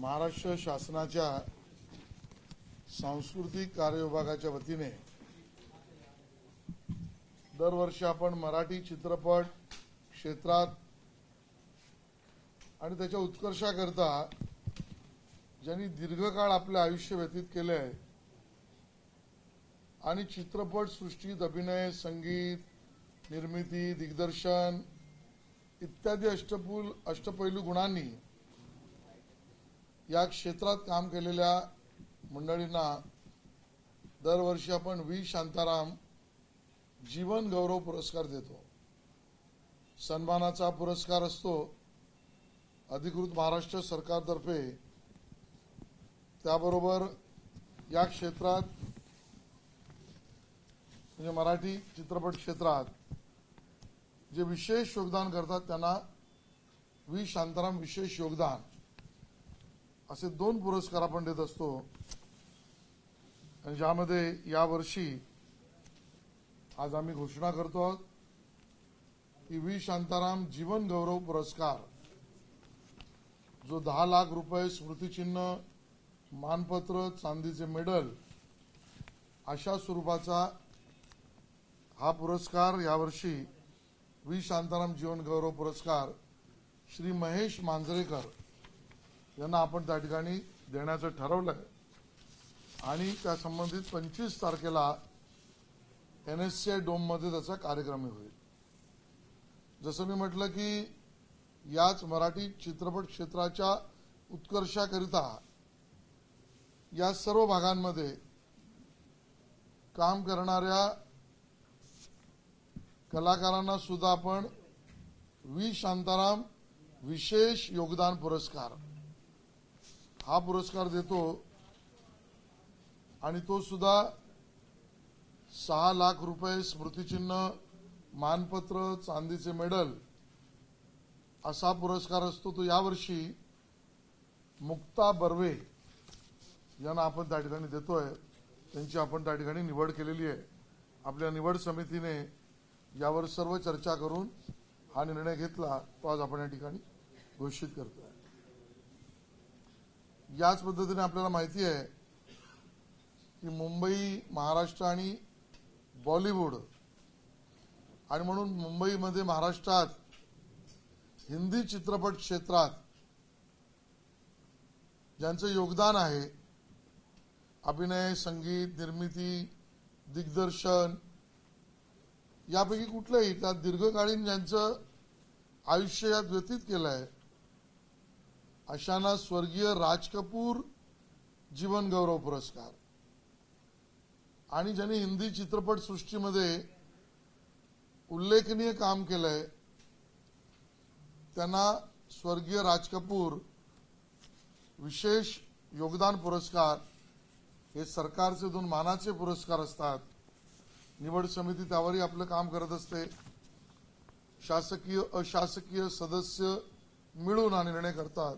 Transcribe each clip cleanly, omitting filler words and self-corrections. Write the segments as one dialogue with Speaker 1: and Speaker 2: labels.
Speaker 1: महाराष्ट्र शासनाच्या सांस्कृतिक कार्य विभागाच्या वतीने दरवर्षी आपण मराठी चित्रपट क्षेत्रात आणि त्याच्या उत्कर्षाकरता ज्यांनी दीर्घकाळ आपले आयुष्य व्यतीत केले आहे आणि चित्रपट सृष्टीत अभिनय, संगीत, निर्मिती, दिग्दर्शन इत्यादी अष्टपैलू गुणांनी या क्षेत्रात काम केलेल्या मंडळींना दरवर्षी आपण व्ही शांताराम जीवन गौरव पुरस्कार देतो। सन्मानाचा पुरस्कार असतो अधिकृत महाराष्ट्र सरकारतर्फे। त्याबरोबर या क्षेत्रात म्हणजे मराठी चित्रपट क्षेत्रात जे विशेष योगदान करतात त्यांना व्ही शांताराम विशेष योगदान असे 2 पुरस्कार आपण देत असतो। आणि ज्यामध्ये यावर्षी आज आम्ही घोषणा करतो आहोत की व्ही शांताराम जीवन गौरव पुरस्कार जो 10 लाख रुपये, स्मृतिचिन्ह, मानपत्र, चांदीचे मेडल अशा स्वरूपाचा हा पुरस्कार यावर्षी व्ही शांताराम जीवन गौरव पुरस्कार श्री महेश मांजरेकर यांना आपण त्या ठिकाणी देण्याचं ठरवलंय। आणि त्या संबंधित 25 तारखेला NSCI डोम मध्ये त्याचा कार्यक्रम होईल। जसं मी म्हटलं की याच मराठी चित्रपट क्षेत्राच्या उत्कर्षाकरिता या सर्व भागांमध्ये काम करणाऱ्या कलाकारांना सुद्धा आपण व्ही शांताराम विशेष योगदान पुरस्कार हा पुरस्कार देतो। आणि तो सुद्धा 6 लाख रुपये, स्मृतिचिन्ह, मानपत्र, चांदीचे मेडल असा पुरस्कार असतो। तो यावर्षी मुक्ता बर्वे यांना आपण त्या ठिकाणी देतोय। त्यांची आपण त्या ठिकाणी निवड केलेली आहे। आपल्या निवड समितीने यावर सर्व चर्चा करून हा निर्णय घेतला, तो आज आपण या ठिकाणी घोषित करतोय। याच पद्धतीने आपल्याला माहिती आहे की मुंबई, महाराष्ट्र आणि बॉलिवूड आणि म्हणून मुंबईमध्ये, महाराष्ट्रात हिंदी चित्रपट क्षेत्रात ज्यांचं योगदान आहे, अभिनय, संगीत, निर्मिती, दिग्दर्शन यापैकी कुठलंही त्यात दीर्घकालीन ज्यांचं आयुष्य यात व्यतीत केलं आहे अशांना स्वर्गीय राज कपूर जीवन गौरव पुरस्कार आणि ज्यांनी हिंदी चित्रपट सृष्टीमध्ये उल्लेखनीय काम केलंय त्यांना स्वर्गीय राज कपूर विशेष योगदान पुरस्कार हे सरकारचे 2 मानाचे पुरस्कार असतात। निवड समिती त्यावरही आपलं काम करत असते। शासकीय अशासकीय सदस्य मिळून हा निर्णय करतात।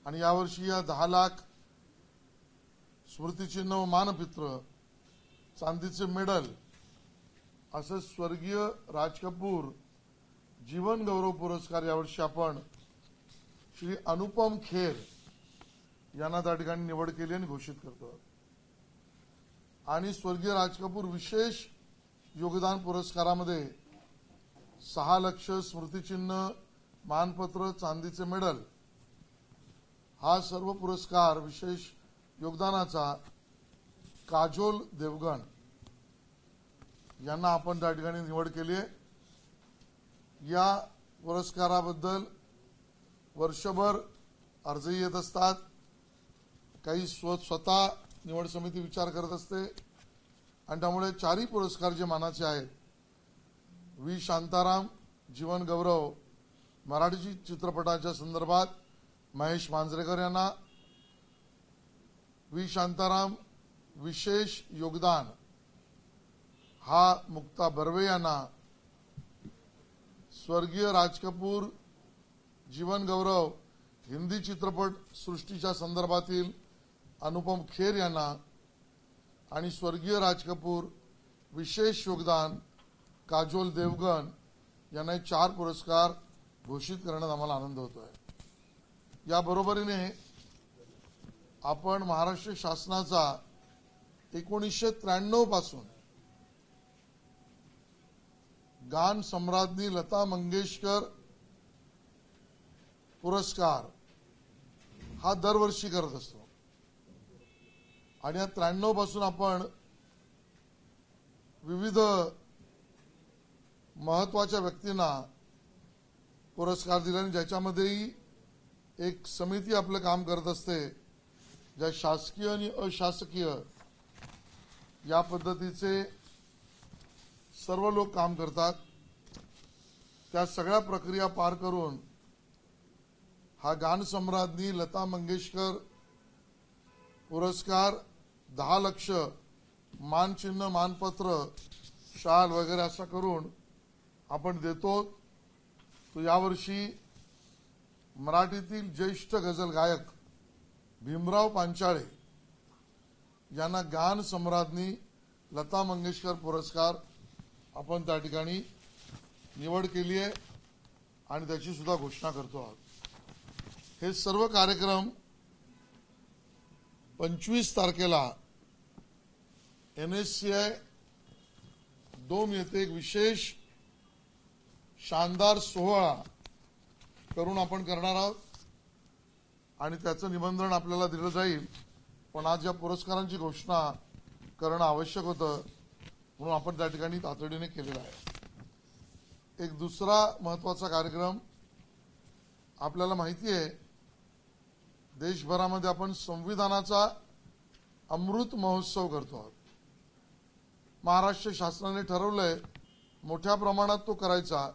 Speaker 1: आणि यावर्षी या 10 लाख स्मृतिचिन्ह व मानपत्र, चांदीचे मेडल असं स्वर्गीय राज कपूर जीवन गौरव पुरस्कार यावर्षी आपण श्री अनुपम खेर यांना त्या ठिकाणी निवड केली आणि घोषित करतो। आणि स्वर्गीय राज कपूर विशेष योगदान पुरस्कारामध्ये 6 लाख स्मृतिचिन्ह, मानपत्र, चांदीचे मेडल हा सर्व पुरस्कार विशेष योगदानाचा काजोल देवगण यांना आपण त्या ठिकाणी निवड केली आहे। या पुरस्काराबद्दल वर्षभर अर्ज येत असतात। काही स्वतः निवड समिती विचार करत असते आणि त्यामुळे 4ही पुरस्कार जे मानाचे आहेत, व्ही शांताराम जीवन गौरव मराठी चित्रपटाच्या संदर्भात महेश मांजरेकर यांना, व्ही शांताराम विशेष योगदान हा मुक्ता बर्वे यांना, स्वर्गीय राज कपूर जीवन गौरव हिंदी चित्रपट सृष्टीच्या संदर्भातील अनुपम खेर यांना आणि स्वर्गीय राज कपूर विशेष योगदान काजोल देवगण यांना 4 पुरस्कार घोषित करण्यात आम्हाला आनंद होतोय। या बरोबरीने आपण महाराष्ट्र शासनाचा 1993 पासून गान सम्राज्ञी लता मंगेशकर पुरस्कार हा दरवर्षी करत असतो आणि या 93 पासून आपण विविध महत्त्वाच्या व्यक्तींना पुरस्कार दिले आणि ज्याच्यामध्येही एक समिती आपलं काम करत असते, ज्या शासकीय आणि अशासकीय या पद्धतीचे सर्व लोक काम करतात। त्या सगळ्या प्रक्रिया पार करून हा गान सम्राज्ञी लता मंगेशकर पुरस्कार 10 लाख मानचिन्ह, मानपत्र, शाल वगैरे असं करून आपण देतो। तो यावर्षी मराठीतील ज्येष्ठ गझल गायक भीमराव पांचाळे यांना गान सम्राज्ञी लता मंगेशकर पुरस्कार आपण त्या ठिकाणी निवड केली आहे आणि त्याची सुद्धा घोषणा करतो आहोत। हे सर्व कार्यक्रम 25 तारखेला NSCI डोम येथे एक विशेष शानदार सोहळा करून आपण करणार आहोत आणि त्याचं निमंत्रण आपल्याला दिलं जाईल। पण आज या पुरस्कारांची घोषणा करणं आवश्यक होतं म्हणून आपण त्या ठिकाणी तातडीने केलेला आहे। एक दुसरा महत्त्वाचा कार्यक्रम आपल्याला माहिती आहे, देशभरामध्ये आपण संविधानाचा अमृत महोत्सव करतो आहोत। महाराष्ट्र शासनाने ठरवलंय मोठ्या प्रमाणात तो करायचा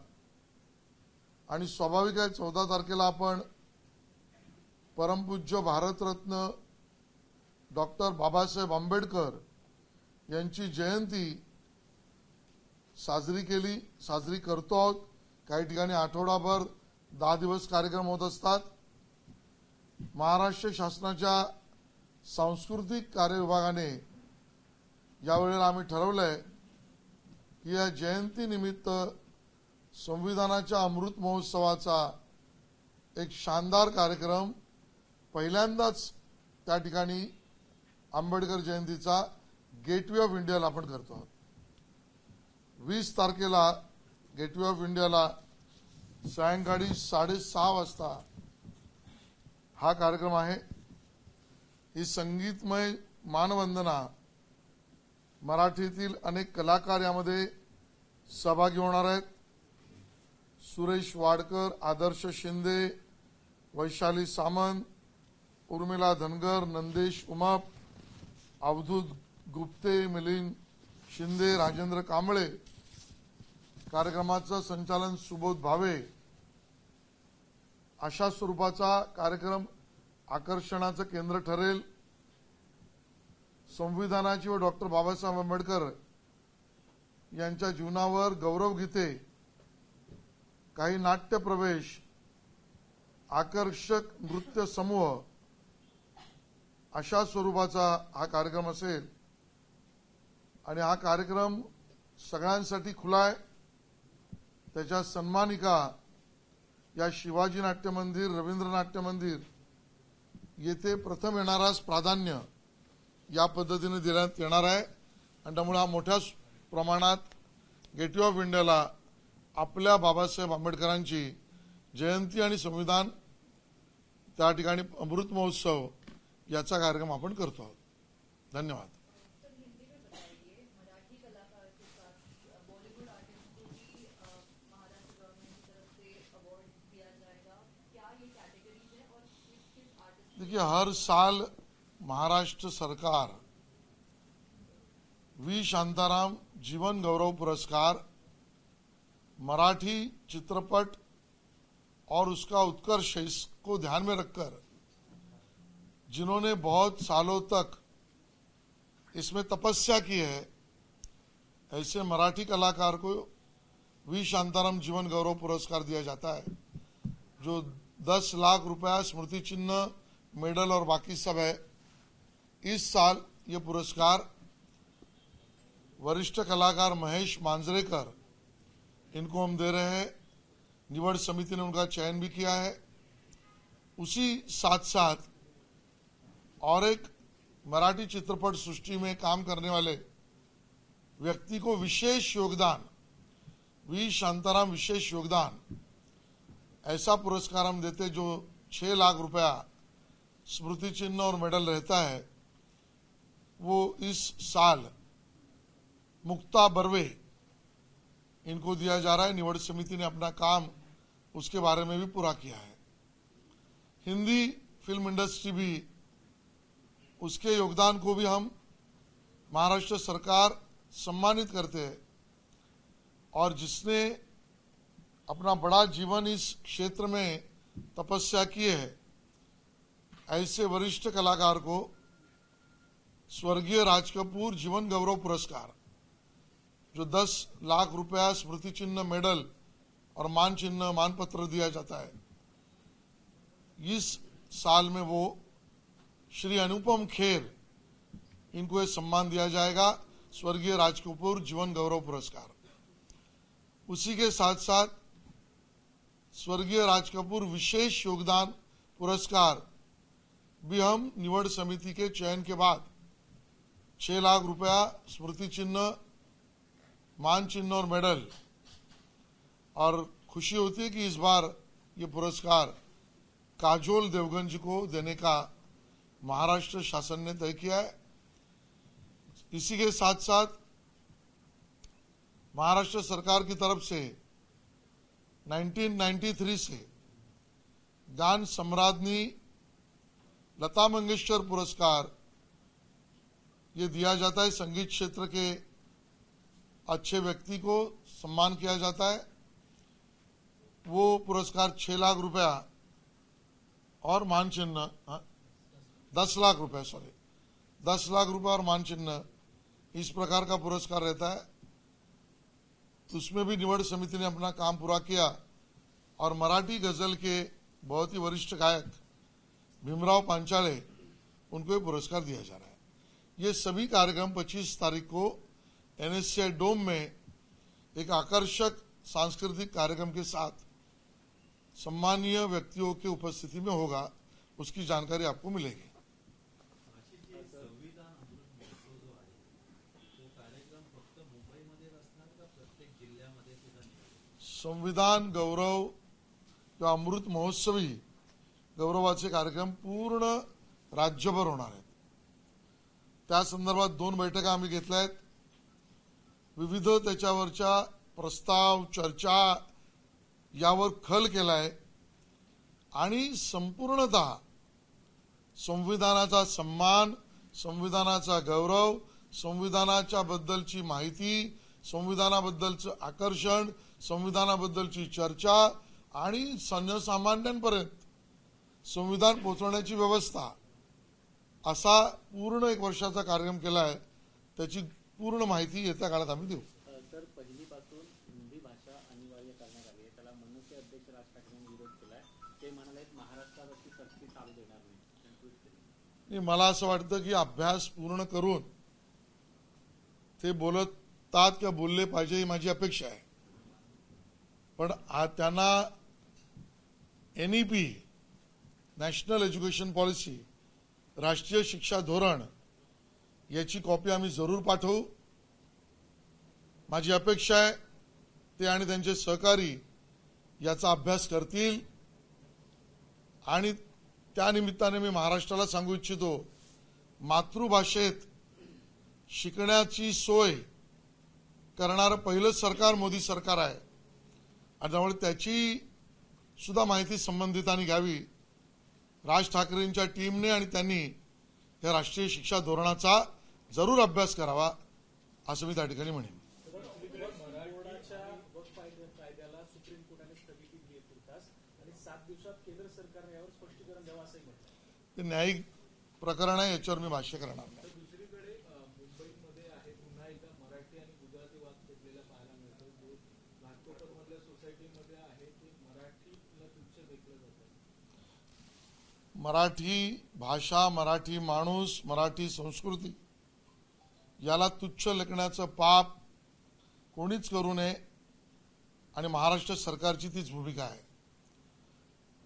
Speaker 1: आणि स्वाभाविक आहे 14 तारखेला आपण परमपूज्य भारतरत्न डॉक्टर बाबासाहेब आंबेडकर यांची जयंती साजरी करतो आहोत। काही ठिकाणी आठवडाभर 10 दिवस कार्यक्रम होत असतात। महाराष्ट्र शासनाच्या सांस्कृतिक कार्य विभागाने यावेळेला आम्ही ठरवलंय की या जयंतीनिमित्त संविधानाच्या अमृत महोत्सवाचा एक शानदार कार्यक्रम पहिल्यांदाच त्या ठिकाणी आंबेडकर जयंतीचा गेटवे ऑफ इंडियाला आपण करतो आहोत। 20 तारखेला गेटवे ऑफ इंडियाला सायंकाळी 6:30 वाजता हा कार्यक्रम आहे। ही संगीतमय मानवंदना मराठीतील अनेक कलाकार यामध्ये सहभागी होणार आहेत। सुरेश वाडकर, आदर्श शिंदे, वैशाली सामंत, उर्मिला धनगर, नंदेश उमाप, अवधूत गुप्ते, मिलिंद शिंदे, राजेंद्र कांबळे। कार्यक्रमाचं संचालन सुबोध भावे। अशा स्वरूपाचा कार्यक्रम आकर्षणाचं केंद्र ठरेल। संविधानाची व डॉक्टर बाबासाहेब आंबेडकर यांच्या जीवनावर गौरव गीते, काही नाट्य प्रवेश, आकर्षक नृत्य समूह अशा स्वरूपाचा हा कार्यक्रम असेल आणि हा कार्यक्रम सगळ्यांसाठी खुला आहे। त्याच्या सन्मानिका या शिवाजी नाट्य मंदिर, रवींद्र नाट्य मंदिर येथे प्रथम येणारास प्राधान्य या पद्धतीने देण्यात येणार आहे आणि त्यामुळे हा मोठ्या प्रमाणात गेटवे ऑफ इंडियाला आपल्या बाबासाहेब आंबेडकरांची जयंती आणि संविधान त्या ठिकाणी अमृत महोत्सव याचा कार्यक्रम आपण करतो आहोत। धन्यवाद। देखिए, हर साल महाराष्ट्र सरकार वी शांताराम जीवन गौरव पुरस्कार मराठी चित्रपट और उसका उत्कर्ष इसको ध्यान में रखकर जिन्होंने बहुत सालों तक इसमें तपस्या की है, ऐसे मराठी कलाकार को वी शांताराम जीवन गौरव पुरस्कार दिया जाता है, जो 10 लाख रुपया स्मृति चिन्ह, मेडल और बाकी सब है। इस साल ये पुरस्कार वरिष्ठ कलाकार महेश मांजरेकर इनको हम दे रहे हैं। निवड समिति ने उनका चयन भी किया है। उसी साथ साथ और एक मराठी चित्रपट सृष्टि में काम करने वाले व्यक्ति को विशेष योगदान, वी शांताराम विशेष योगदान, ऐसा पुरस्कार हम देते जो 6 लाख रुपया स्मृति चिन्ह और मेडल रहता है। वो इस साल मुक्ता बर्वे इनको दिया जा रहा है। निवड समिति ने अपना काम उसके बारे में भी पूरा किया है। हिंदी फिल्म इंडस्ट्री भी, उसके योगदान को भी हम महाराष्ट्र सरकार सम्मानित करते हैं। और जिसने अपना बड़ा जीवन इस क्षेत्र में तपस्या की है, ऐसे वरिष्ठ कलाकार को स्वर्गीय राज कपूर जीवन गौरव पुरस्कार, जो 10 लाख रुपया स्मृति चिन्ह, मेडल और मान चिन्ह, मान पत्र दिया जाता है, इस साल में वो श्री अनुपम खेर, इनको ये सम्मान दिया जाएगा, स्वर्गीय राज कपूर जीवन गौरव पुरस्कार। उसी के साथ साथ स्वर्गीय राज कपूर विशेष योगदान पुरस्कार भी हम निवड समिति के चयन के बाद 6 लाख रुपया स्मृति चिन्ह, मान चिन्ह और मेडल, और खुशी होती है कि इस बार ये पुरस्कार काजोल देवगन जी को देने का महाराष्ट्र शासन ने तय किया है। इसी के साथ साथ महाराष्ट्र सरकार की तरफ से 1993 से गान सम्राज्ञी लता मंगेशकर पुरस्कार ये दिया जाता है। संगीत क्षेत्र के अच्छे व्यक्ति को सम्मान किया जाता है। वो पुरस्कार 6 लाख रुपया और मान चिन्ह, 10 लाख रुपया, 10 लाख रुपया और मान चिन्ह, इस प्रकार का पुरस्कार रहता है। उसमें भी निवड समिति ने अपना काम पूरा किया और मराठी गजल के बहुत ही वरिष्ठ गायक भीमराव पांचाले, उनको ये पुरस्कार दिया जा रहा है। ये सभी कार्यक्रम 25 तारीख को NSCI डोम में एक आकर्षक सांस्कृतिक कार्यक्रम के साथ सम्मानीय व्यक्तियों के उपस्थिति में होगा। उसकी जानकारी आपको मिलेगी। संविधान गौरव किंवा अमृत महोत्सवी गौरवाचे कार्यक्रम पूर्ण राज्यभर होणार आहेत। त्या संदर्भात 2 बैठका आम्ही घेतल्या आहेत। विविध त्याच्यावरच्या प्रस्ताव, चर्चा यावर खल केलाय आणि संपूर्णतः संविधानाचा सन्मान, संविधानाचा गौरव, संविधानाच्या बद्दलची माहिती, संविधानाबद्दलचं आकर्षण, संविधानाबद्दलची चर्चा आणि सर्वसामान्यांपर्यंत संविधान पोहोचवण्याची व्यवस्था, असा पूर्ण 1 वर्षाचा कार्यक्रम केला आहे। त्याची पूर्ण माहिती येत्या काळात आम्ही देऊ।
Speaker 2: सर, पहिलीपासून हिंदी भाषा अनिवार्य करण्यात आली आहे। त्याला मनसे अध्यक्ष राज ठाकरेंनी विरोध केलाय। ते म्हणाले महाराष्ट्रात अशी सक्ती चालू देणार नाही।
Speaker 1: मला असं वाटतं की अभ्यास पूर्ण करून ते बोलतात किंवा बोलले पाहिजे, ही माझी अपेक्षा आहे। पण त्यांना NEP, नॅशनल एज्युकेशन पॉलिसी, राष्ट्रीय शिक्षा धोरण, याची कॉपी आम्ही जरूर पाठवू। माझी अपेक्षा आहे ते आणि त्यांचे सहकारी याचा अभ्यास करतील। आणि त्या निमित्ताने मी महाराष्ट्राला सांगू इच्छितो, मातृभाषेत शिकण्याची सोय करणारं पहिलं सरकार मोदी सरकार आहे। आणि त्यामुळे त्याची सुद्धा माहिती संबंधितांनी घ्यावी। राज ठाकरेंच्या टीमने आणि त्यांनी या राष्ट्रीय शिक्षा धोरणाचा जरूर अभ्यास करावा, असं मी त्या ठिकाणी म्हणेन।
Speaker 2: कायद्याला सुप्रीम कोर्टाने स्थगिती दिली तुर्तास आणि 7 दिवसात केंद्र सरकारने यावर स्पष्टीकरण द्यावं असंही म्हटलं।
Speaker 1: ते न्यायिक प्रकरण आहे, याच्यावर मी भाष्य करणार नाही।
Speaker 2: दुसरीकडे मुंबईमध्ये आहे पुन्हा एकदा मराठी आणि गुजराती वाद पेटलेला पाहायला मिळतो। जो नागपूरमधल्या सोसायटीमध्ये आहे ते मराठीला तुच्छ लेखलं जातं।
Speaker 1: मराठी भाषा, मराठी माणूस, मराठी संस्कृती याला तुच्छ लेखण्याचं पाप कोणीच करू नये आणि महाराष्ट्र सरकारची तीच भूमिका आहे।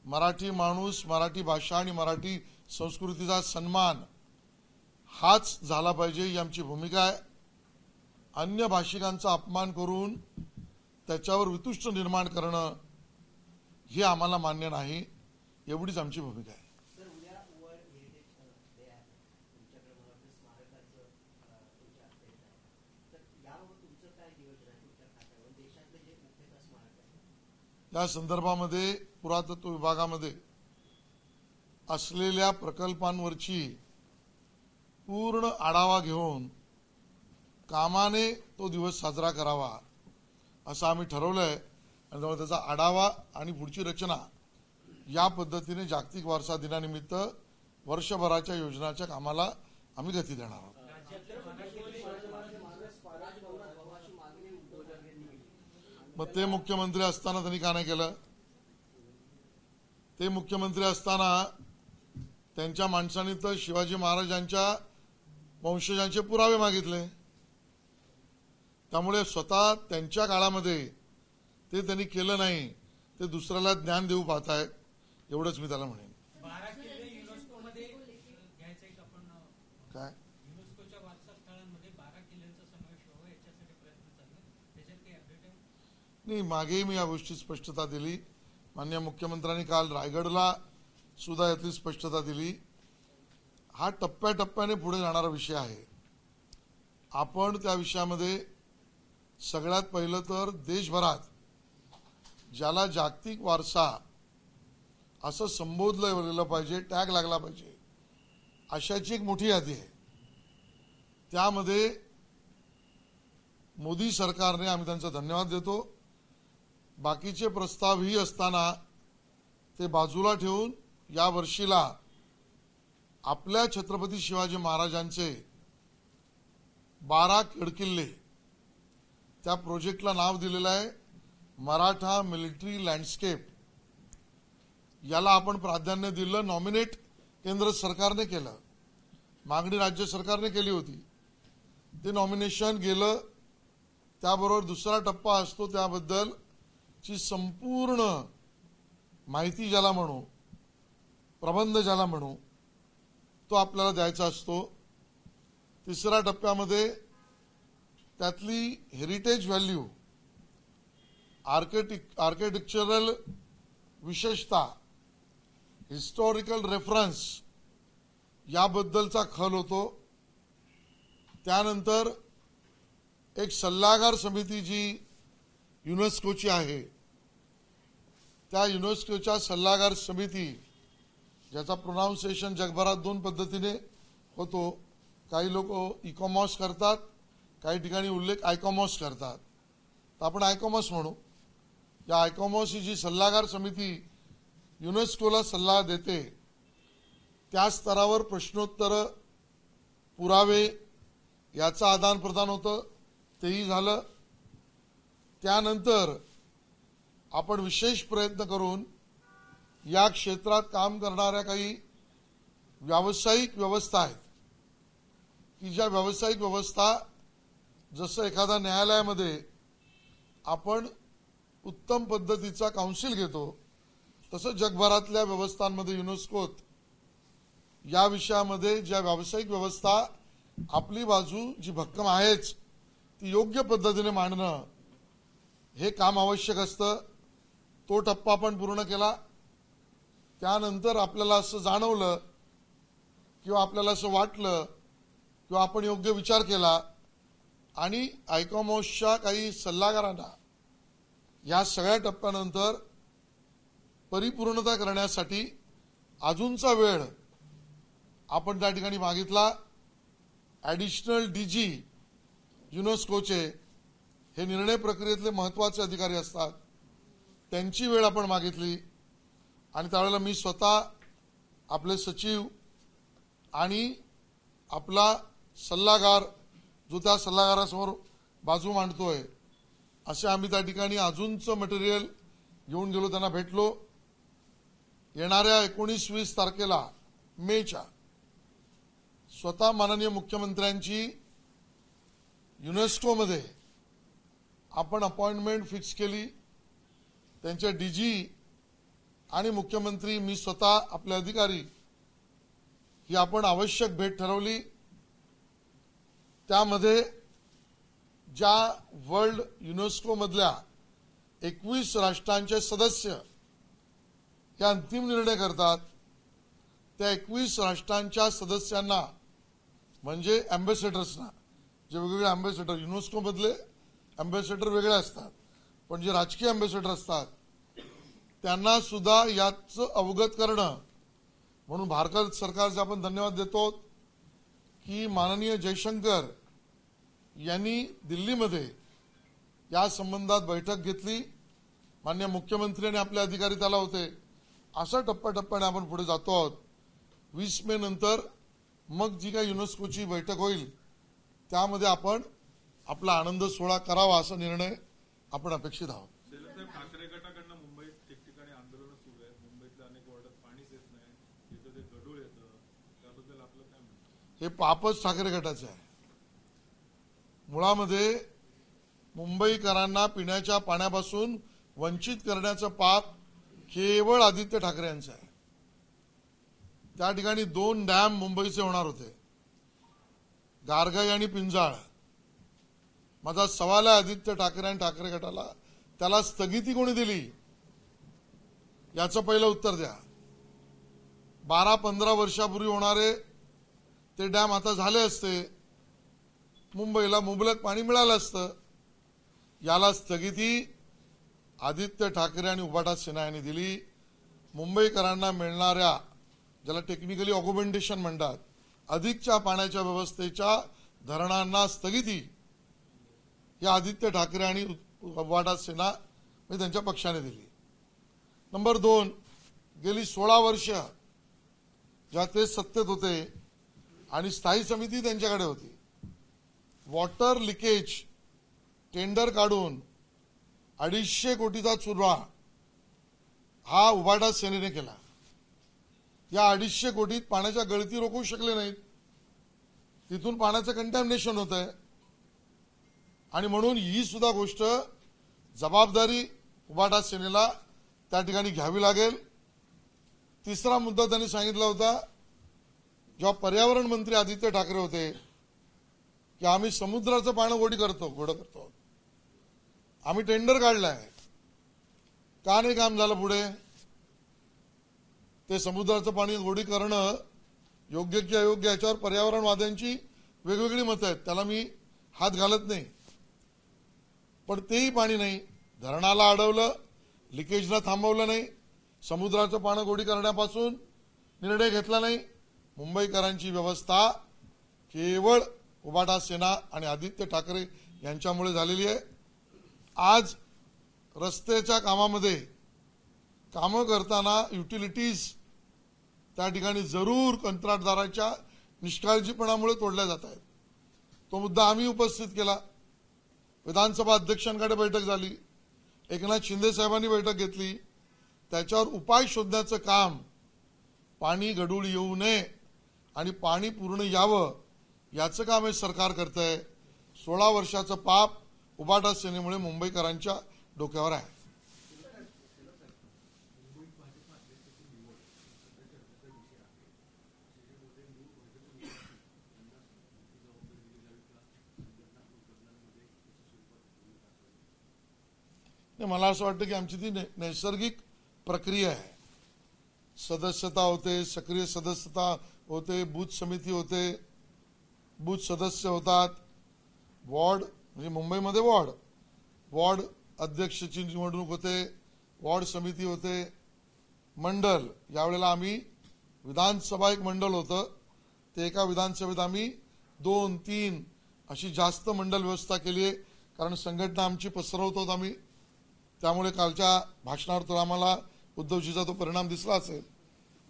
Speaker 1: मराठी माणूस, मराठी भाषा आणि मराठी संस्कृतीचा सन्मान हाच झाला पाहिजे ही आमची भूमिका आहे. अन्य भाषिकांचा अपमान करून त्याच्यावर वितुष्ट निर्माण करणं हे आम्हाला मान्य नाही. एवढीच आमची भूमिका आहे.
Speaker 3: सर, उद्या वर्ल्ड हेरिटेज डे आहे. तुमच्याकडे मला वाटतं स्मारकाचं तुमच्या हातात आहे. तर याबाबत तुमचं काय नियोजन आहे तुमच्या खात्यावर? देशातले जे मुख्यतः स्मारक आहेत
Speaker 1: या संदर्भामध्ये पुरातत्व विभागामध्ये असलेल्या प्रकल्पांवरची पूर्ण आढावा घेऊन कामाने तो दिवस साजरा करावा असं आम्ही ठरवलंय. आणि त्यामुळे त्याचा आढावा आणि पुढची रचना या पद्धतीने जागतिक वारसा दिनानिमित्त वर्षभराच्या योजनाच्या कामाला आम्ही गती देणार आहोत. मग ते मुख्यमंत्री असताना त्यांनी का नाही केलं? ते मुख्यमंत्री असताना त्यांच्या माणसांनी तर शिवाजी महाराजांच्या वंशजांचे पुरावे मागितले. त्यामुळे स्वतः त्यांच्या काळामध्ये ते त्यांनी केलं नाही, ते दुसऱ्याला ज्ञान देऊ पाहतायत. एवढंच मी त्याला म्हणेन.
Speaker 4: 12 किल्ले युनेस्कोमध्ये घ्यायचे का आपण?
Speaker 1: काय
Speaker 4: युनेस्कोच्या वारसा स्थळांमध्ये 12 किल्ल्यांचा समावेश व्हावा याच्यासाठी प्रयत्न चालले. त्याच्यात काही अपडेट आहे?
Speaker 1: नाही, मागेही मी या गोष्टी स्पष्टता दिली. माननीय मुख्यमंत्र्यांनी काल रायगडला सुद्धा यातली स्पष्टता दिली. हा टप्प्याटप्प्याने पुढे जाणारा विषय आहे. आपण त्या विषयामध्ये सगळ्यात पहिलं तर देशभरात ज्याला जागतिक वारसा असं संबोधलं गेलं पाहिजे, टॅग लागला पाहिजे, अशाची एक मोठी यादी आहे. त्यामध्ये मोदी सरकारने, आम्ही त्यांचा धन्यवाद देतो, बाकीचे प्रस्तावही असताना ते बाजूला ठेवून या वर्षीला आपल्या छत्रपती शिवाजी महाराजांचे 12 गडकिल्ले त्या प्रोजेक्टला नाव दिलेलं आहे मराठा मिलिटरी लँडस्केप. याला आपण प्राधान्य दिलं. नॉमिनेट केंद्र सरकारने केलं, मागणी राज्य सरकारने केली होती. ते नॉमिनेशन गेलं. त्याबरोबर दुसरा टप्पा असतो त्याबद्दलची संपूर्ण माहिती ज्याला म्हणू, प्रबंध ज्याला म्हणू, तो आपल्याला द्यायचा असतो. तिसऱ्या टप्प्यामध्ये त्यातली हेरिटेज व्हॅल्यू, आर्किटेक्चरल विशेषता, हिस्टॉरिकल रेफरन्स याबद्दलचा खल होतो. त्यानंतर एक सल्लागार समिती जी युनेस्कोची आहे, त्या युनेस्कोच्या सल्लागार समिती ज्याचा प्रोनाउन्सिएशन जगभरात 2 पद्धतीने होतो. काही लोक इकॉमॉस करतात, काही ठिकाणी उल्लेख आयकॉमॉस करतात. तर आपण आयकॉमॉस म्हणू. या आयकॉमॉस ही जी सल्लागार समिती युनेस्कोला सल्ला देते, त्या स्तरावर प्रश्नोत्तर, पुरावे याचं आदान प्रदान होतं. तेही झालं. त्यानंतर आपण विशेष प्रयत्न करून या क्षेत्रात काम करणाऱ्या काही व्यावसायिक व्यवस्था आहेत की ज्या व्यावसायिक व्यवस्था, जसं एखाद्या न्यायालयामध्ये आपण उत्तम पद्धतीचा काउन्सिल घेतो, तसं जगभरातल्या व्यवस्थांमध्ये युनेस्कोत या विषयामध्ये ज्या व्यावसायिक व्यवस्था आपली बाजू जी भक्कम आहेच ती योग्य पद्धतीने मांडणं हे काम आवश्यक असतं. तो टप्पा आपण पूर्ण केला. त्यानंतर आपल्याला असं जाणवलं किंवा आपल्याला असं वाटलं किंवा आपण योग्य विचार केला आणि आयकॉमॉसच्या काही सल्लागारांना या सगळ्या टप्प्यानंतर परिपूर्णता करण्यासाठी अजूनचा वेळ आपण त्या ठिकाणी मागितला. ॲडिशनल डीजी युनेस्कोचे हे निर्णय प्रक्रियेतले महत्त्वाचे अधिकारी असतात, त्यांची वेळ आपण मागितली. आणि त्यावेळेला मी स्वतः, आपले सचिव आणि आपला सल्लागार, जो त्या सल्लागारासमोर बाजू मांडतोय, असे आम्ही त्या ठिकाणी अजूनचं मटेरियल घेऊन गेलो, त्यांना भेटलो. येणाऱ्या 19-20 तारखेला मेच्या स्वतः माननीय मुख्यमंत्र्यांची युनेस्कोमध्ये आपण अपॉइंटमेंट फिक्स केली. त्यांचे डीजी आणि मुख्यमंत्री, मी स्वतः, आपले अधिकारी ही आपण आवश्यक भेट ठरवली. त्यामध्ये ज्या वर्ल्ड युनेस्को मधल्या 21 राष्ट्रांचे सदस्य हे अंतिम निर्णय करतात, त्या 21 राष्ट्रांच्या सदस्यांना म्हणजे अँबॅसेडर्सना, जे वेगवेगळे अँबॅसेडर, युनेस्को मधले अँबॅसेडर वेगळे असतात, पण जे राजकीय अँबॅसेडर असतात त्यांना सुद्धा याचं अवगत करणं, म्हणून भारत सरकारचे आपण धन्यवाद देतो की माननीय जयशंकर यांनी दिल्लीमध्ये या संबंधात बैठक घेतली. माननीय मुख्यमंत्री आणि आपले अधिकारी त्याला होते. अशा टप्प्याटप्प्याने आपण पुढे जातो आहोत. 20 मे नंतर मग जी काही युनेस्कोची बैठक होईल त्यामध्ये आपण आपला आनंद सोहळा करावा असा निर्णय आपण अपेक्षित आहोत.
Speaker 5: ठाकरे गटाकडनं मुंबईत ठिकठिकाणी आंदोलन सुरू आहे. मुंबईतल्या अनेक वॉर्डात पाणीच येत नाही, तिथं ते गढूळ येतं, त्याबद्दल आपलं काय म्हणणं?
Speaker 1: हे पापच ठाकरे गटाचे आहे. मुळामध्ये मुंबईकरांना पिण्याच्या पाण्यापासून वंचित करण्याचं पाप केवळ आदित्य ठाकरे यांचं आहे. त्या ठिकाणी 2 डॅम मुंबईचे होणार होते, गारगाई आणि पिंजाळ. माझा सवाल आहे आदित्य ठाकरे आणि ठाकरे गटाला, त्याला स्थगिती कोणी दिली याचं पहिलं उत्तर द्या. 12-15 वर्षापूर्वी होणारे ते डॅम आता झाले असते, मुंबईला मुबलक पाणी मिळालं असतं. याला स्थगिती आदित्य ठाकरे आणि उभाटा सेना यांनी दिली. मुंबईकरांना मिळणाऱ्या, ज्याला टेक्निकली ऑग्युमेंटेशन म्हणतात, अधिकच्या पाण्याच्या व्यवस्थेच्या धरणांना स्थगिती या आदित्य ठाकरे आणि उभाटा सेना म्हणजे त्यांच्या पक्षाने दिली. नंबर 2, गेली 16 वर्ष जेव्हा ते सत्तेत होते आणि स्थायी समिती त्यांच्याकडे होती, वॉटर लिकेज टेंडर काढून 250 कोटीचा चुरा हा उभाटा सेनेने केला. या 250 कोटीत पाण्याच्या गळती रोखू शकले नाहीत, तिथून पाण्याचं कंटॅमिनेशन होत आहे. आणि म्हणून ही सुद्धा गोष्ट जबाबदारी उभाटा सेनेला त्या ठिकाणी घ्यावी लागेल. तिसरा मुद्दा त्यांनी सांगितला होता, जेव्हा पर्यावरण मंत्री आदित्य ठाकरे होते, की आम्ही समुद्राचं पाणी गोडं करतो. आम्ही टेंडर काढलाय, का नाही काम झालं पुढे? ते समुद्राचं पाणी गोडी करणं योग्य की अयोग्य याच्यावर पर्यावरणवाद्यांची वेगवेगळी मतं आहेत, त्याला मी हात घालत नाही. पण तेही पाणी नाही, धरणाला अडवलं, लिकेजला थांबवलं नाही, समुद्राचं पाणी गोडी करण्यापासून निर्णय घेतला नाही. मुंबईकरांची व्यवस्था केवळ उभाटा सेना आणि आदित्य ठाकरे यांच्यामुळे झालेली आहे. आज रस्त्याच्या कामामध्ये कामं करताना युटिलिटीज त्या ठिकाणी जरूर कंत्राटदाराच्या निष्काळजीपणामुळे तोडल्या जात आहेत. तो मुद्दा आम्ही उपस्थित केला. विधानसभा अध्यक्षांकडे बैठक झाली, एकनाथ शिंदे साहेबांनी बैठक घेतली. त्याच्यावर उपाय शोधण्याचं काम, पाणी गढूळ येऊ नये आणि पाणी पूर्ण यावं याचं काम हे सरकार करतंय. 16 वर्षाचं पाप उभाटा सेनेमुळे मुंबईकरांच्या डोक्यावर आहे. मला असं वाटतं की आमची ती नैसर्गिक प्रक्रिया आहे. सदस्यता होते, सक्रिय सदस्यता होते, बूथ समिती होते, बूथ सदस्य होतात, वॉर्ड म्हणजे मुंबईमध्ये वॉर्ड अध्यक्षाची निवडणूक होते, वॉर्ड समिती होते, मंडल. यावेळेला आम्ही विधानसभा एक मंडल होतं, ते एका विधानसभेत आम्ही 2-3 अशी जास्त मंडल व्यवस्था केली आहे, कारण संघटना आमची पसरवतो आम्ही. त्यामुळे कालच्या भाषणावर तर आम्हाला उद्धवजीचा तो परिणाम दिसला असेल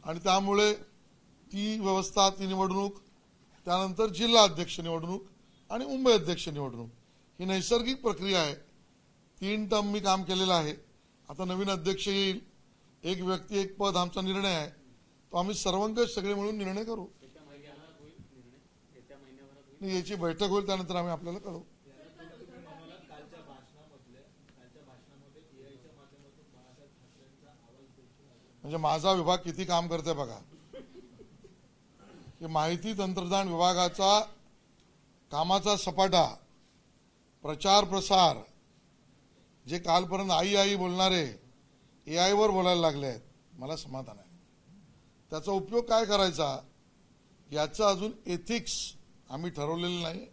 Speaker 1: आणि त्यामुळे ती व्यवस्था, ती निवडणूक, त्यानंतर जिल्हा अध्यक्ष निवडणूक आणि मुंबई अध्यक्ष निवडणूक ही नैसर्गिक प्रक्रिया आहे. 3 टर्म मी काम केलेलं आहे. आता नवीन अध्यक्ष येईल, एक व्यक्ती एक पद आमचा निर्णय आहे, तो आम्ही सर्वंकष सगळे मिळून निर्णय करू. याची बैठक होईल, त्यानंतर आम्ही आपल्याला कळवू. म्हणजे माझा विभाग किती काम करते बघा. की माहिती तंत्रज्ञान विभागाचा कामाचा सपाटा, प्रचार प्रसार, जे कालपर्यंत आई आई बोलणारे AI वर बोलायला लागले आहेत, मला समाधान आहे. त्याचा उपयोग काय करायचा याचं अजून एथिक्स आम्ही ठरवलेलं नाही.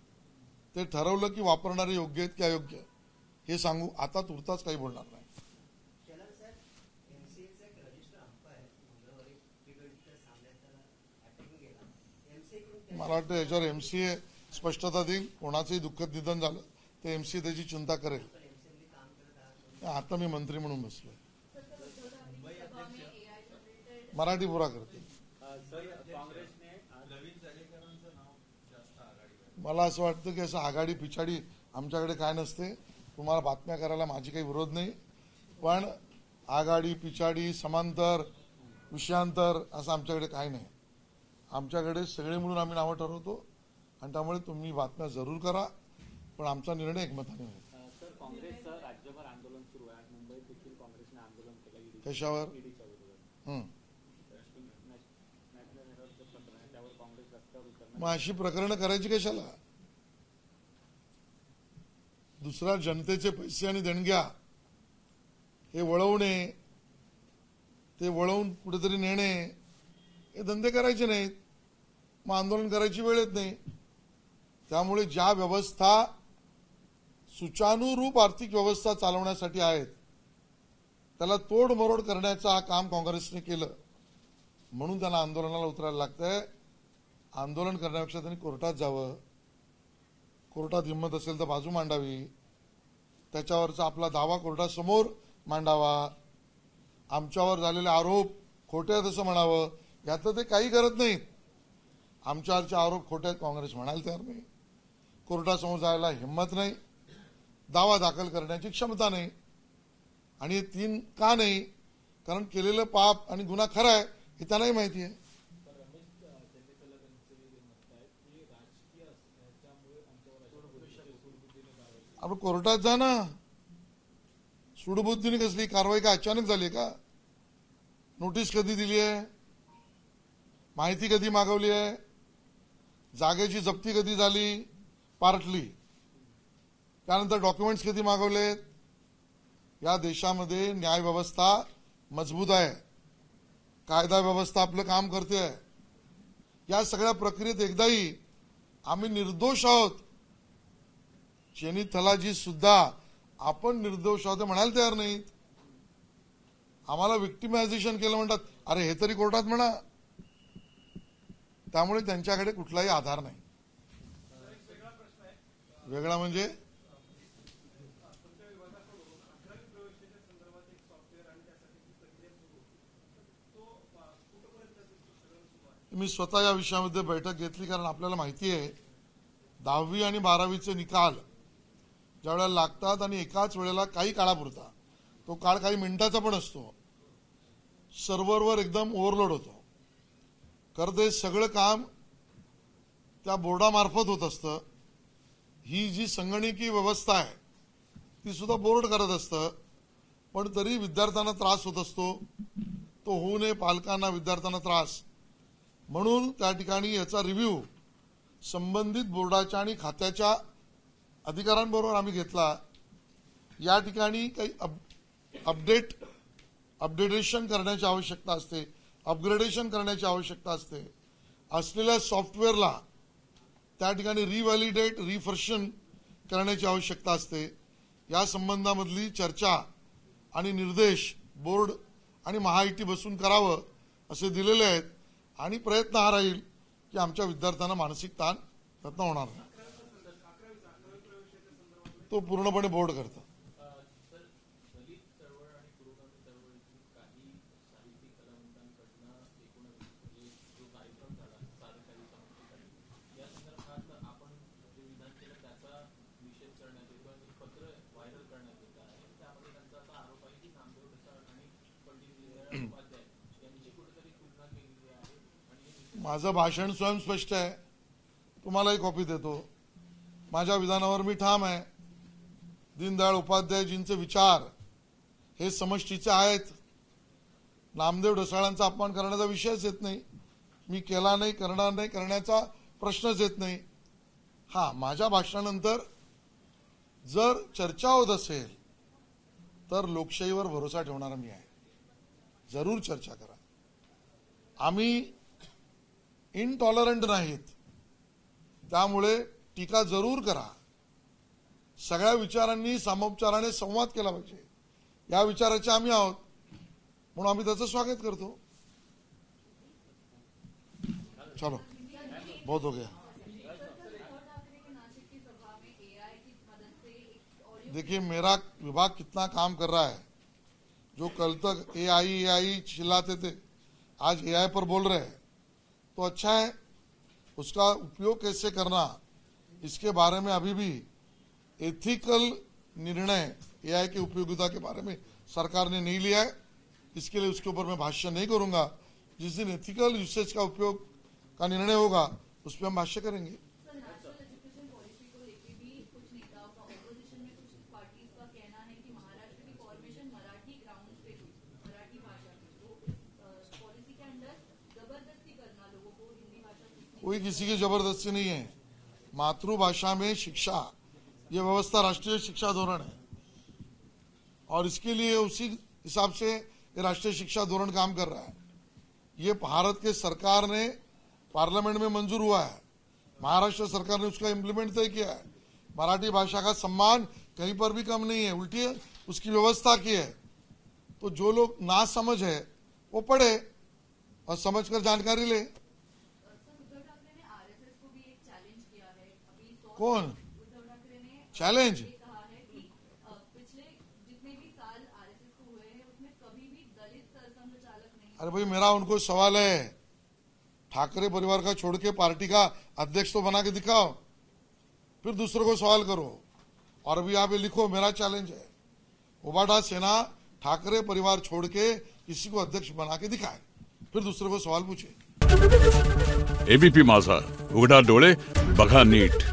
Speaker 1: ते ठरवलं की वापरणारे योग्य आहेत की अयोग्य हे सांगू. आता तुर्तास काही बोलणार नाही.
Speaker 3: शलन सर, MCAचं एक रजिस्टर अंपायर मंगळवारी T20च्या सामन्यात त्याला अटॅकिंग गेला. MCA कडून
Speaker 1: मला वाटतं याच्यावर MCA स्पष्टता देईल. कोणाचंही दुःखद निधन झालं ते MCA त्याची चिंता करेल.
Speaker 3: MCA मध्ये काम करत आहात.
Speaker 1: आता मी मंत्री म्हणून बसलोय. मराठी पुरा करते. मला असं वाटतं की असं आघाडी पिछाडी आमच्याकडे काय नसते. तुम्हाला बातम्या करायला माझी काही विरोध नाही, पण आघाडी पिछाडी समांतर विषयांतर असं आमच्याकडे काही नाही. आमच्याकडे सगळे मिळून आम्ही नावं ठरवतो आणि त्यामुळे तुम्ही बातम्या जरूर करा, पण आमचा निर्णय एकमताने होईल.
Speaker 6: सर, काँग्रेसचं राज्यभर आंदोलन सुरू आहे. मुंबईत देखील काँग्रेसने आंदोलन केलं.
Speaker 1: कशावर?
Speaker 6: ईडीच्या विरोधात. नॅशनल हेराल्डचं पत्र आहे, त्यावर काँग्रेस रस्त्यावर उतरणार.
Speaker 1: मग अशी प्रकरणं करायची कशाला? दुसऱ्या जनतेचे पैसे आणि देणग्या हे वळवणे, ते वळवून कुठेतरी नेणे, हे धंदे करायचे नाहीत. मग आंदोलन करायची वेळ येत नाही. त्यामुळे ज्या व्यवस्था सुचानुरूप आर्थिक व्यवस्था चालवण्यासाठी आहेत त्याला तोडमरोड करण्याचं हा काम काँग्रेसने केलं, म्हणून त्यांना आंदोलनाला उतरायला लागतंय. आंदोलन करण्यापेक्षा त्यांनी कोर्टात जावं. कोर्टात हिंमत असेल तर बाजू मांडावी, त्याच्यावरचा आपला दावा कोर्टासमोर मांडावा. आमच्यावर झालेले आरोप खोटे आहेत असं म्हणावं. यातलं ते काही करत नाहीत. आमच्यावरचे आरोप खोटे आहेत काँग्रेस म्हणायला तयार नाही. कोर्टासमोर जायला हिंमत नाही, दावा दाखल करण्याची क्षमता नाही. आणि हे तीन का नाही? कारण केलेलं पाप आणि गुन्हा खरा आहे हे त्यांनाही माहिती आहे. आपण कोर्टात जा ना. सूडबुद्धीने कसली कारवाई का अचानक झाली का? नोटीस कधी दिली आहे? माहिती कधी मागवली आहे? जागेची जप्ती कधी झाली? पार्टली. त्यानंतर डॉक्युमेंट्स कधी मागवलेत? या देशामध्ये न्याय व्यवस्था मजबूत आहे, कायदा व्यवस्था आपलं काम करते. या सगळ्या प्रक्रियेत एकदाही आम्ही निर्दोष आहोत. चेनी थलाजी सुद्धा आपण निर्दोष आहोत म्हणायला तयार नाहीत. आम्हाला विक्टिमायझेशन केलं म्हणतात. अरे हे तरी कोर्टात म्हणा. त्यामुळे त्यांच्याकडे कुठलाही आधार नाही. वेगळा म्हणजे मी स्वतः या विषयामध्ये बैठक घेतली, कारण आपल्याला माहिती आहे 10वी आणि 12वीचे निकाल ज्या वेळेला लागतात आणि एकाच वेळेला काही काळापुरता, तो काळ काही मिनिटाचा पण असतो, सर्व्हरवर एकदम ओव्हरलोड होतो. तर ते सगळं काम त्या बोर्डामार्फत होत असतं. ही जी संगणकीय व्यवस्था आहे ती सुद्धा बोर्ड करत असतं, पण तरी विद्यार्थ्यांना त्रास होत असतो. तो होऊ नये पालकांना, विद्यार्थ्यांना त्रास. म्हणून त्या ठिकाणी याचा रिव्ह्यू संबंधित बोर्डाच्या आणि खात्याच्या अधिकाऱ्यांबरोबर आम्ही घेतला. या ठिकाणी काही अपडेटेशन करण्याची आवश्यकता असते, अपग्रेडेशन करण्याची आवश्यकता असते. असलेल्या सॉफ्टवेअरला त्या ठिकाणी रिव्हॅलिडेट, रिफर्शन करण्याची आवश्यकता असते. या संबंधामधली चर्चा आणि निर्देश बोर्ड आणि महाआयटी बसून करावं असे दिलेले आहेत. आणि प्रयत्न हा राहील की आमच्या विद्यार्थ्यांना मानसिक ताण त्यातनं होणार नाही. तो पूर्णपणे बोर्ड करतं. माझं भाषण स्वयंस्पष्ट आहे, तुम्हालाही कॉपी देतो. माझ्या विधानावर मी ठाम आहे. दीनदयाळ उपाध्यायजींचे विचार हे समष्टीचे आहेत. नामदेव ढसाळांचा अपमान करण्याचा विषयच येत नाही. मी केला नाही, करणार नाही, करण्याचा प्रश्नच येत नाही. हा, माझ्या भाषणानंतर जर चर्चा होत असेल तर लोकशाहीवर भरोसा ठेवणारा मी आहे. जरूर चर्चा करा. आम्ही इनटॉलरंट नाहीत, त्यामुळे टीका जरूर करा. सगळ्या विचारांनी सामोपचाराने संवाद केला पाहिजे. या विचाराचे आम्ही आहोत, म्हणून आम्ही त्याचं स्वागत करतो. चलो, बहुत हो गया. देखिए, मेरा विभाग कितना काम कर रहा है. जो कल तक एआई चिल्लाते थे, आज एआई पर बोल रहे हैं, तो अच्छा है. उसका उपयोग कैसे करना, इसके बारे में अभी भी एथिकल निर्णय एआई की उपयोगिता के बारे में सरकार ने नहीं लिया है. इसके लिए उसके ऊपर मैं भाष्य नहीं करूंगा. जिस दिन एथिकल यूसेज का उपयोग का निर्णय होगा उस पर हम भाष्य करेंगे. कोई किसी की जबरदस्ती नहीं है. मातृभाषा में शिक्षा, ये व्यवस्था राष्ट्रीय शिक्षा धोरण है और इसके लिए उसी हिसाब से ये राष्ट्रीय शिक्षा धोरण काम कर रहा है. ये भारत के सरकार ने पार्लियामेंट में मंजूर हुआ है. महाराष्ट्र सरकार ने उसका इम्प्लीमेंट तय किया है. मराठी भाषा का सम्मान कहीं पर भी कम नहीं है, उल्टी उसकी व्यवस्था की है. तो जो लोग ना समझ है वो पढ़े और समझकर जानकारी ले. कौन चैलेंज? अरे भाई, मेरा उनको सवाल है, ठाकरे परिवार का छोड़ के पार्टी का अध्यक्ष तो बना के दिखाओ, फिर दूसरों को सवाल करो. और अभी आप ये लिखो, मेरा चैलेंज है, उबाटा सेना ठाकरे परिवार छोड़ के किसी को अध्यक्ष बना के दिखाए, फिर दूसरों को सवाल पूछे.
Speaker 7: एबीपी माझा, उघडा डोळे बघा नीट.